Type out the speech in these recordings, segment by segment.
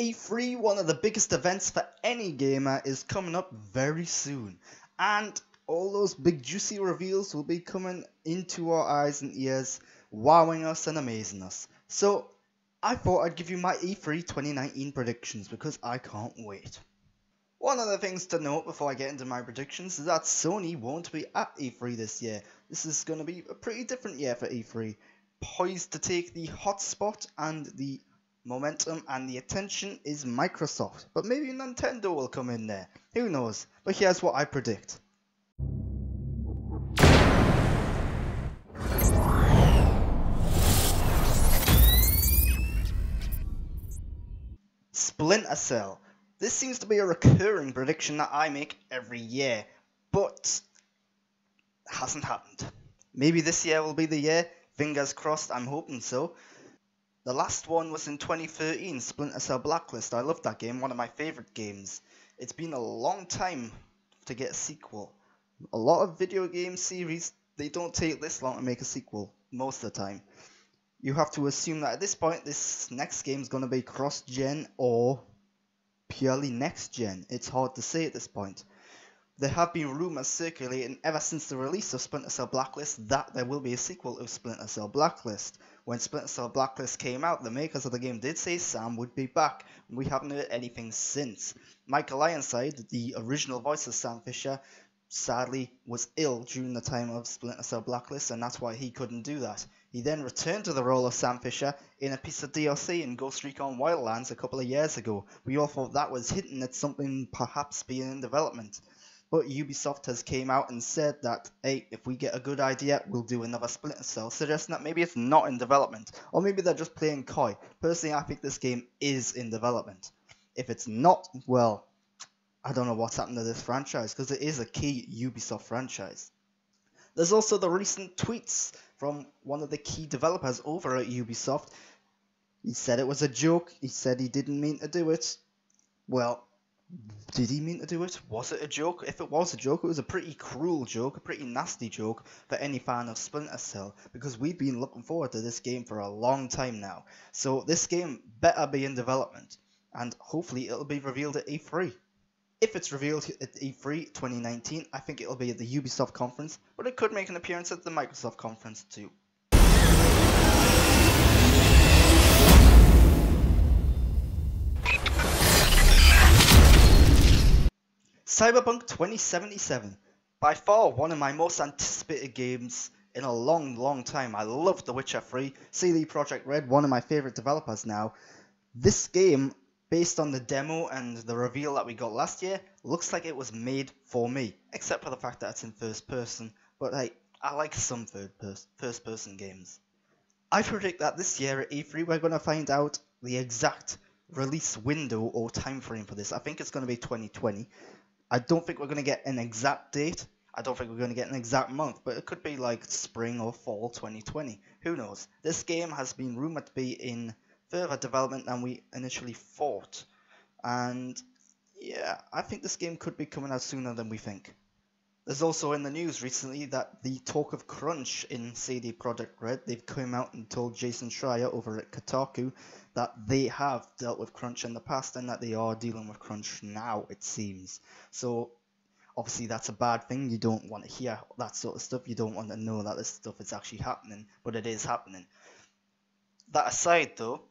E3, one of the biggest events for any gamer, is coming up very soon, and all those big juicy reveals will be coming into our eyes and ears, wowing us and amazing us. So I thought I'd give you my E3 2019 predictions because I can't wait. One of the things to note before I get into my predictions is that Sony won't be at E3 this year. This is going to be a pretty different year for E3, poised to take the hotspot and the momentum and the attention is Microsoft, but maybe Nintendo will come in there, who knows, but here's what I predict. Splinter Cell. This seems to be a recurring prediction that I make every year, but hasn't happened. Maybe this year will be the year, fingers crossed, I'm hoping so. The last one was in 2013, Splinter Cell Blacklist. I love that game, one of my favourite games. It's been a long time to get a sequel. A lot of video game series, they don't take this long to make a sequel, most of the time. You have to assume that at this point, this next game is going to be cross-gen or purely next-gen. It's hard to say at this point. There have been rumours circulating ever since the release of Splinter Cell Blacklist that there will be a sequel of Splinter Cell Blacklist. When Splinter Cell Blacklist came out, the makers of the game did say Sam would be back, and we haven't heard anything since. Michael Ironside, the original voice of Sam Fisher, sadly was ill during the time of Splinter Cell Blacklist, and that's why he couldn't do that. He then returned to the role of Sam Fisher in a piece of DLC in Ghost Recon Wildlands a couple of years ago. We all thought that was hinting at something perhaps being in development. But Ubisoft has came out and said that, hey, if we get a good idea, we'll do another Splinter Cell, suggesting that maybe it's not in development, or maybe they're just playing coy. Personally, I think this game is in development. If it's not, well, I don't know what's happened to this franchise, because it is a key Ubisoft franchise. There's also the recent tweets from one of the key developers over at Ubisoft. He said it was a joke, he said he didn't mean to do it. Well, did he mean to do it? Was it a joke? If it was a joke, it was a pretty cruel joke, a pretty nasty joke for any fan of Splinter Cell, because we've been looking forward to this game for a long time now. So this game better be in development, and hopefully it'll be revealed at E3. If it's revealed at E3 2019, I think it'll be at the Ubisoft conference, but it could make an appearance at the Microsoft conference too. Cyberpunk 2077, by far one of my most anticipated games in a long time. I love The Witcher 3, CD Projekt Red, one of my favourite developers now. This game, based on the demo and the reveal that we got last year, looks like it was made for me, except for the fact that it's in first person, but hey, I like some first person games. I predict that this year at E3 we're going to find out the exact release window or time frame for this. I think it's going to be 2020. I don't think we're going to get an exact date. I don't think we're going to get an exact month, but it could be like spring or fall 2020. Who knows? This game has been rumoured to be in further development than we initially thought. And yeah, I think this game could be coming out sooner than we think. There's also in the news recently that the talk of crunch in CD Projekt Red, they've come out and told Jason Schreier over at Kotaku that they have dealt with crunch in the past and that they are dealing with crunch now, it seems. So obviously that's a bad thing. You don't want to hear that sort of stuff. You don't want to know that this stuff is actually happening, but it is happening. That aside though,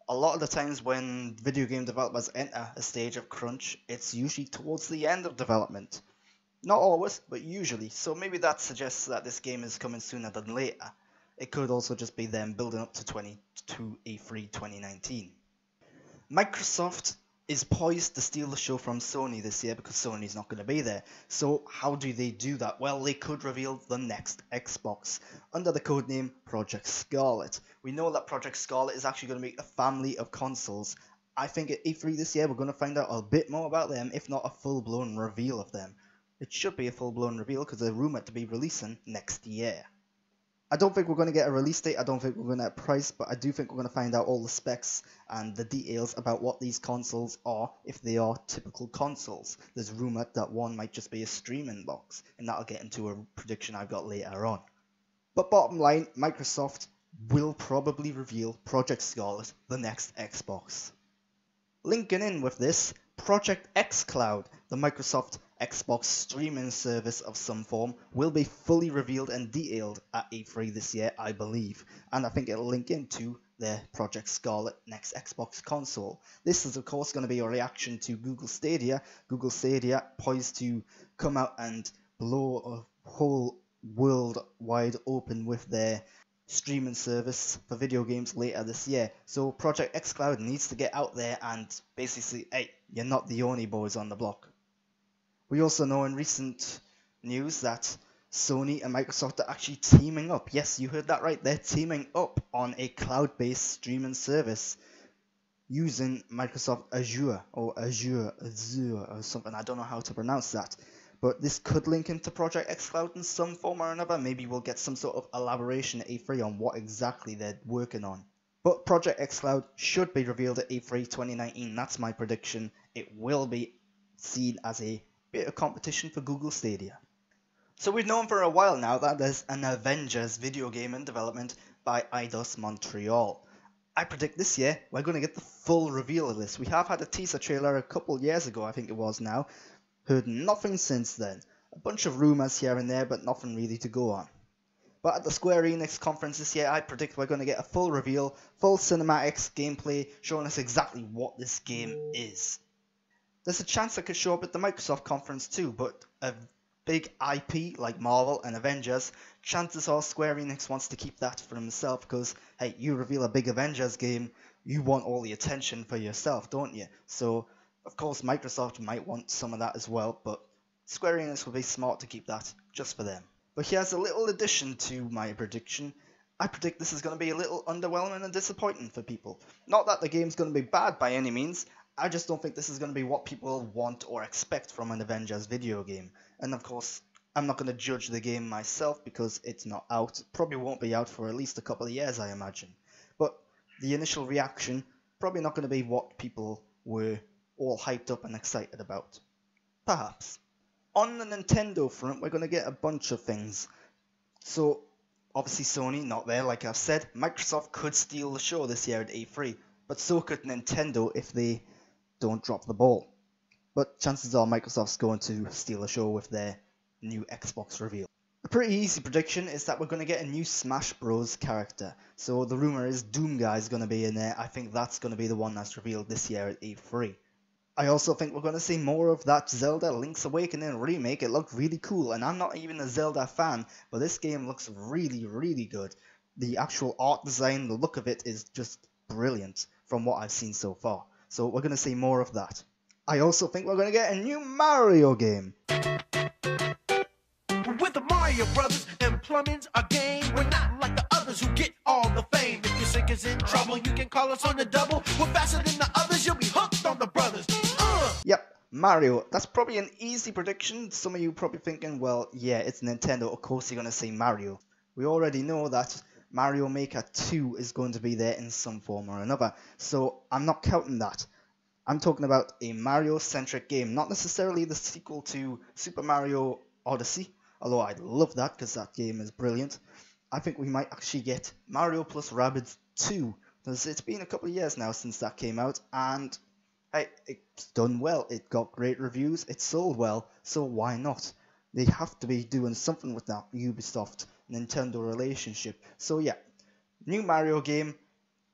a lot of the times when video game developers enter a stage of crunch, it's usually towards the end of development. Not always, but usually. So maybe that suggests that this game is coming sooner than later. It could also just be them building up to E3 2019. Microsoft is poised to steal the show from Sony this year because Sony's not going to be there. So how do they do that? Well, they could reveal the next Xbox under the codename Project Scarlett. We know that Project Scarlett is actually going to be a family of consoles. I think at E3 this year we're going to find out a bit more about them, if not a full-blown reveal of them. It should be a full-blown reveal because they're rumoured to be releasing next year. I don't think we're going to get a release date, I don't think we're going to get a price, but I do think we're going to find out all the specs and the details about what these consoles are, if they are typical consoles. There's rumoured that one might just be a streaming box, and that'll get into a prediction I've got later on. But bottom line, Microsoft will probably reveal Project Scarlett, the next Xbox. Linking in with this, Project xCloud, the Microsoft Xbox streaming service of some form, will be fully revealed and detailed at E3 this year, I believe, and I think it'll link into their Project Scarlett next Xbox console. This is of course going to be a reaction to Google Stadia. Google Stadia poised to come out and blow a whole world wide open with their streaming service for video games later this year. So Project xCloud needs to get out there and basically say, hey, you're not the only boys on the block. We also know in recent news that Sony and Microsoft are actually teaming up. Yes, you heard that right. They're teaming up on a cloud-based streaming service using Microsoft Azure or Azure or something. I don't know how to pronounce that. But this could link into Project xCloud in some form or another. Maybe we'll get some sort of elaboration at E3 on what exactly they're working on. But Project xCloud should be revealed at E3 2019. That's my prediction. It will be seen as a bit of competition for Google Stadia. So we've known for a while now that there's an Avengers video game in development by Eidos Montreal. I predict this year we're going to get the full reveal of this. We have had a teaser trailer a couple years ago, I think it was now. Heard nothing since then. A bunch of rumours here and there, but nothing really to go on. But at the Square Enix conference this year, I predict we're going to get a full reveal, full cinematics, gameplay, showing us exactly what this game is. There's a chance it could show up at the Microsoft conference too, but a big IP like Marvel and Avengers, chances are Square Enix wants to keep that for himself because, hey, you reveal a big Avengers game, you want all the attention for yourself, don't you? So, of course, Microsoft might want some of that as well, but Square Enix will be smart to keep that just for them. But here's a little addition to my prediction. I predict this is going to be a little underwhelming and disappointing for people. Not that the game's going to be bad by any means, I just don't think this is going to be what people want or expect from an Avengers video game. And of course, I'm not going to judge the game myself because it's not out. It probably won't be out for at least a couple of years, I imagine. But the initial reaction, probably not going to be what people were all hyped up and excited about. Perhaps. On the Nintendo front, we're going to get a bunch of things. So, obviously Sony, not there like I've said. Microsoft could steal the show this year at E3, but so could Nintendo if they don't drop the ball. But chances are Microsoft's going to steal the show with their new Xbox reveal. A pretty easy prediction is that we're going to get a new Smash Bros character. So the rumour is Doomguy is going to be in there. I think that's going to be the one that's revealed this year at E3. I also think we're going to see more of that Zelda Link's Awakening remake. It looked really cool, and I'm not even a Zelda fan, but this game looks really, really good. The actual art design, the look of it is just brilliant from what I've seen so far. So we're going to see more of that. I also think we're going to get a new Mario game. With the Mario Brothers and plumbing's a game. We're not like the others who get all the fame. If your sink is in trouble, you can call us on the double. We're faster than the others, you'll be hooked on the brothers. Yep, Mario. That's probably an easy prediction. Some of you probably thinking, well, yeah, it's Nintendo. Of course you're going to say Mario. We already know that Mario Maker 2 is going to be there in some form or another. So I'm not counting that. I'm talking about a Mario-centric game. Not necessarily the sequel to Super Mario Odyssey. Although I'd love that because that game is brilliant. I think we might actually get Mario plus Rabbids 2. Because it's been a couple of years now since that came out. And it's done well. It got great reviews. It sold well. So why not? They have to be doing something with that Ubisoft Nintendo relationship. So yeah, new Mario game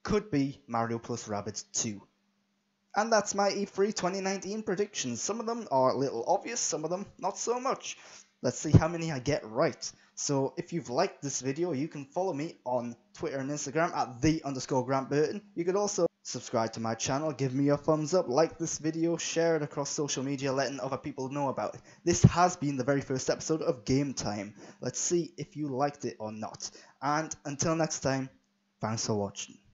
could be Mario plus Rabbids 2. And that's my E3 2019 predictions. Some of them are a little obvious, some of them not so much. Let's see how many I get right. So if you've liked this video, you can follow me on Twitter and Instagram at @the_GrantBurton. You could also subscribe to my channel, give me a thumbs up, like this video, share it across social media, letting other people know about it. This has been the very first episode of Game Time. Let's see if you liked it or not. And until next time, thanks for watching.